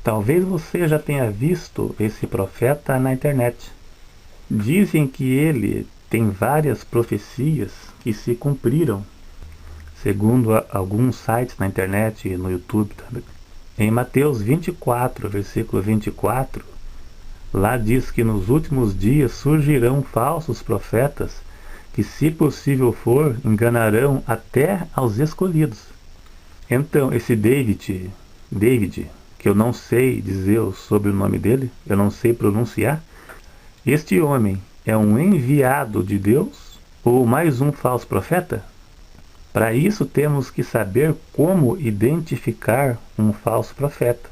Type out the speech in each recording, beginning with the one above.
Talvez você já tenha visto esse profeta na internet. Dizem que ele tem várias profecias que se cumpriram, segundo alguns sites na internet e no YouTube também. Em Mateus 24, versículo 24, lá diz que nos últimos dias surgirão falsos profetas que, se possível for, enganarão até aos escolhidos. Então, esse David, que eu não sei dizer o sobrenome dele, eu não sei pronunciar, este homem é um enviado de Deus ou mais um falso profeta? Para isso temos que saber como identificar um falso profeta.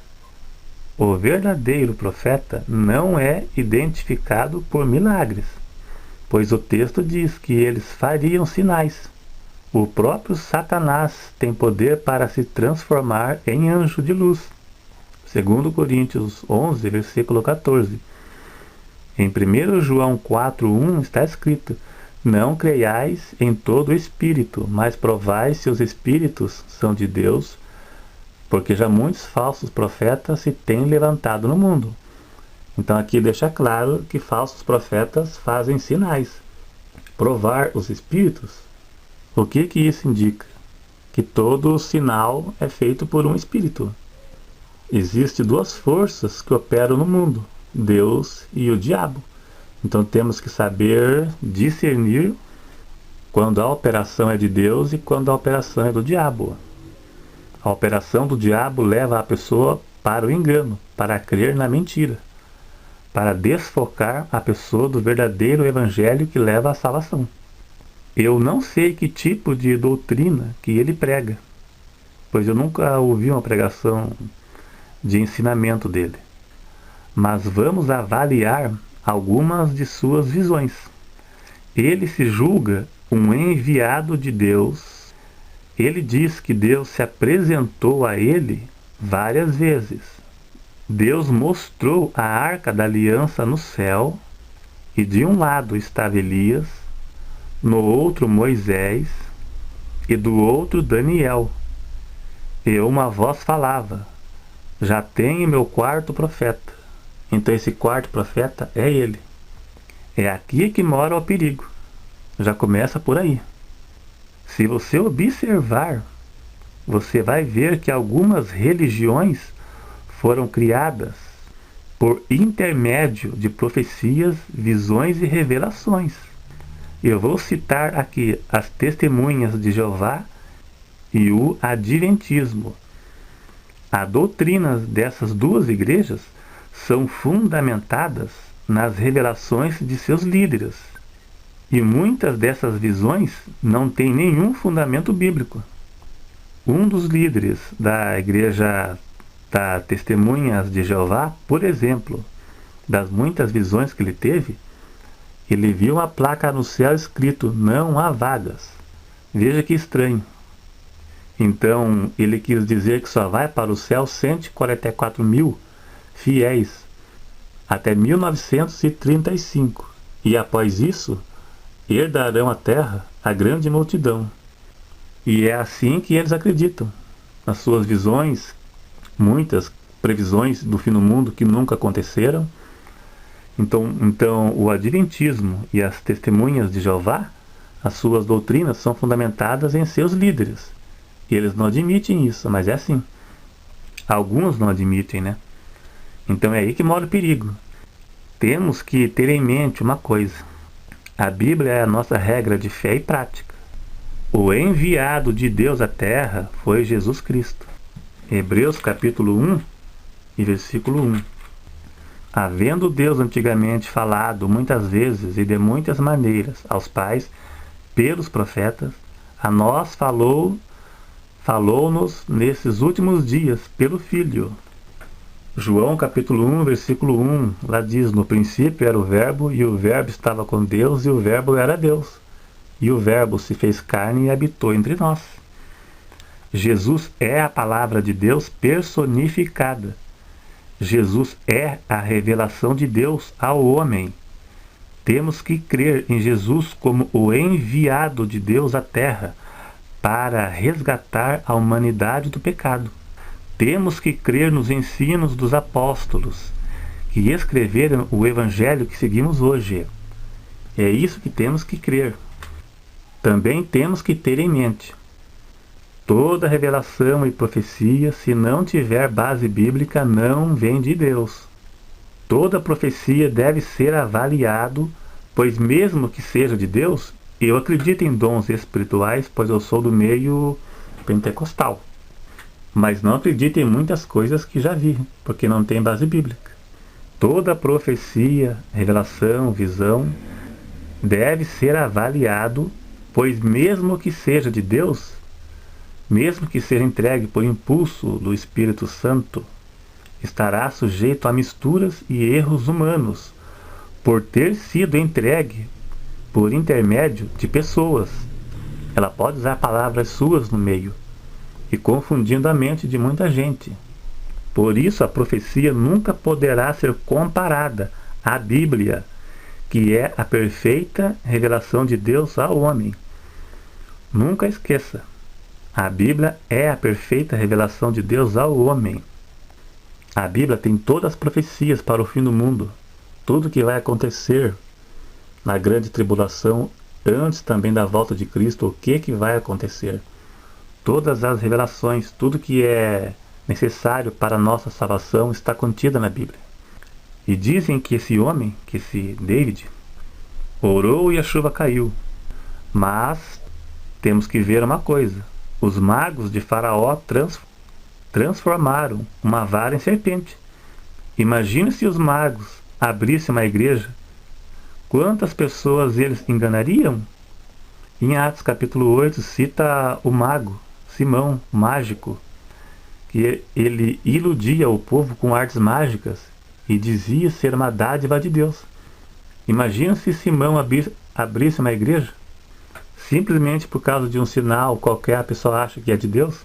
O verdadeiro profeta não é identificado por milagres, pois o texto diz que eles fariam sinais. O próprio Satanás tem poder para se transformar em anjo de luz. Segundo Coríntios 11, versículo 14. Em 1 João 4:1 está escrito: não creiais em todo espírito, mas provai se os espíritos são de Deus, porque já muitos falsos profetas se têm levantado no mundo. Então aqui deixa claro que falsos profetas fazem sinais. Provar os espíritos? O que isso indica? Que todo sinal é feito por um espírito. Existem duas forças que operam no mundo: Deus e o diabo. Então temos que saber discernir quando a operação é de Deus e quando a operação é do diabo. A operação do diabo leva a pessoa para o engano, para crer na mentira, para desfocar a pessoa do verdadeiro evangelho que leva à salvação. Eu não sei que tipo de doutrina que ele prega, pois eu nunca ouvi uma pregação de ensinamento dele. Mas vamos avaliar algumas de suas visões. Ele se julga um enviado de Deus. Ele diz que Deus se apresentou a ele várias vezes. Deus mostrou a arca da aliança no céu, e de um lado estava Elias, no outro Moisés, e do outro Daniel. E uma voz falava: já tenho meu quarto profeta. Então esse quarto profeta é ele. É aqui que mora o perigo. Já começa por aí. Se você observar, você vai ver que algumas religiões foram criadas por intermédio de profecias, visões e revelações. Eu vou citar aqui as Testemunhas de Jeová e o Adventismo. A doutrina dessas duas igrejas são fundamentadas nas revelações de seus líderes. E muitas dessas visões não têm nenhum fundamento bíblico. Um dos líderes da igreja da Testemunhas de Jeová, por exemplo, das muitas visões que ele teve, ele viu uma placa no céu escrito: não há vagas. Veja que estranho. Então ele quis dizer que só vai para o céu 144 mil fiéis até 1935, e após isso herdarão a terra a grande multidão. E é assim que eles acreditam. Nas suas visões, muitas previsões do fim do mundo que nunca aconteceram. Então o Adventismo e as Testemunhas de Jeová, as suas doutrinas são fundamentadas em seus líderes. E eles não admitem isso, mas é assim. Alguns não admitem, né? Então é aí que mora o perigo. Temos que ter em mente uma coisa: a Bíblia é a nossa regra de fé e prática. O enviado de Deus à terra foi Jesus Cristo. Hebreus capítulo 1 e versículo 1. Havendo Deus antigamente falado muitas vezes e de muitas maneiras aos pais pelos profetas, a nós falou-nos nesses últimos dias pelo Filho. João capítulo 1, versículo 1, lá diz: no princípio era o Verbo, e o Verbo estava com Deus, e o Verbo era Deus. E o Verbo se fez carne e habitou entre nós. Jesus é a palavra de Deus personificada. Jesus é a revelação de Deus ao homem. Temos que crer em Jesus como o enviado de Deus à terra para resgatar a humanidade do pecado. Temos que crer nos ensinos dos apóstolos que escreveram o evangelho que seguimos hoje. É isso que temos que crer. Também temos que ter em mente: toda revelação e profecia, se não tiver base bíblica, não vem de Deus. Toda profecia deve ser avaliado, pois mesmo que seja de Deus, eu acredito em dons espirituais, pois eu sou do meio pentecostal. Mas não acredito em muitas coisas que já vi, porque não tem base bíblica. Toda profecia, revelação, visão, deve ser avaliado, pois mesmo que seja de Deus, mesmo que seja entregue por impulso do Espírito Santo, estará sujeito a misturas e erros humanos, por ter sido entregue por intermédio de pessoas. Ela pode usar palavras suas no meio e confundindo a mente de muita gente. Por isso a profecia nunca poderá ser comparada à Bíblia, que é a perfeita revelação de Deus ao homem. Nunca esqueça, a Bíblia é a perfeita revelação de Deus ao homem. A Bíblia tem todas as profecias para o fim do mundo, tudo que vai acontecer na grande tribulação, antes também da volta de Cristo, o que vai acontecer. Todas as revelações, tudo que é necessário para a nossa salvação está contida na Bíblia. E dizem que esse homem, que esse David, orou e a chuva caiu. Mas temos que ver uma coisa: os magos de Faraó transformaram uma vara em serpente. Imagine se os magos abrissem uma igreja, quantas pessoas eles enganariam? Em Atos capítulo 8 cita o mago, Simão, mágico, que ele iludia o povo com artes mágicas e dizia ser uma dádiva de Deus. Imagina se Simão abrisse uma igreja, simplesmente por causa de um sinal qualquer a pessoa acha que é de Deus.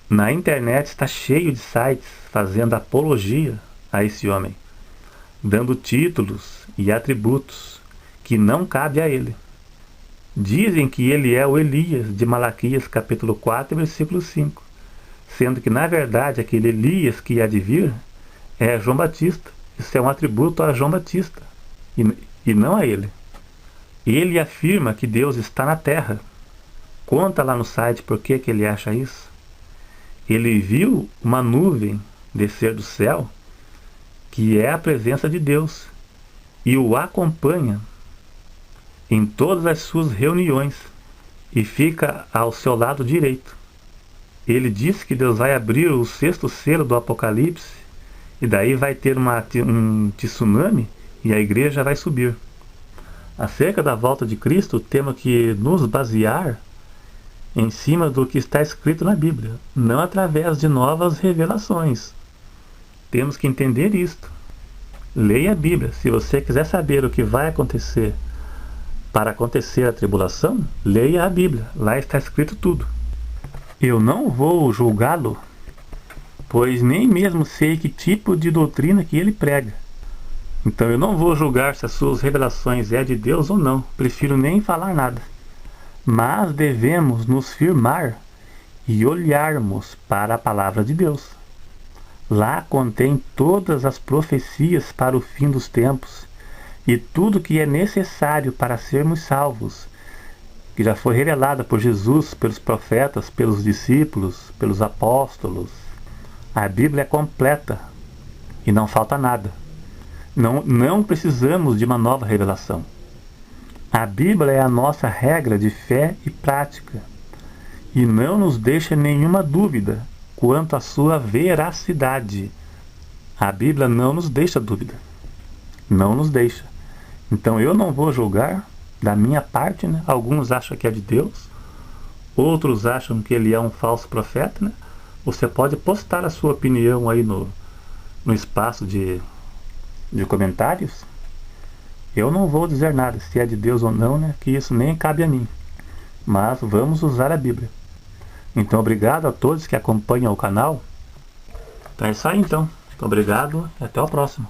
Na internet está cheio de sites fazendo apologia a esse homem, dando títulos e atributos que não cabe a ele. Dizem que ele é o Elias de Malaquias capítulo 4, versículo 5, sendo que na verdade aquele Elias que há de vir é João Batista. Isso é um atributo a João Batista e não a ele. Ele afirma que Deus está na terra. Conta lá no site por que ele acha isso. Ele viu uma nuvem descer do céu, que é a presença de Deus, e o acompanha em todas as suas reuniões e fica ao seu lado direito. Ele diz que Deus vai abrir o 6º selo do Apocalipse e daí vai ter um tsunami e a igreja vai subir. Acerca da volta de Cristo, temos que nos basear em cima do que está escrito na Bíblia, não através de novas revelações. Temos que entender isto. Leia a Bíblia. Se você quiser saber o que vai acontecer para acontecer a tribulação, leia a Bíblia. Lá está escrito tudo. Eu não vou julgá-lo, pois nem mesmo sei que tipo de doutrina que ele prega. Então eu não vou julgar se as suas revelações é de Deus ou não. Prefiro nem falar nada. Mas devemos nos firmar e olharmos para a palavra de Deus. Lá contém todas as profecias para o fim dos tempos e tudo que é necessário para sermos salvos, que já foi revelada por Jesus, pelos profetas, pelos discípulos, pelos apóstolos. A Bíblia é completa e não falta nada. Não precisamos de uma nova revelação. A Bíblia é a nossa regra de fé e prática e não nos deixa nenhuma dúvida quanto à sua veracidade. A Bíblia não nos deixa dúvida. Não nos deixa. Então eu não vou julgar da minha parte, né? Alguns acham que é de Deus, outros acham que ele é um falso profeta, né? Você pode postar a sua opinião aí no espaço de comentários. Eu não vou dizer nada se é de Deus ou não, né? Que isso nem cabe a mim. Mas vamos usar a Bíblia. Então obrigado a todos que acompanham o canal. Então é isso aí então. Muito obrigado e até o próximo.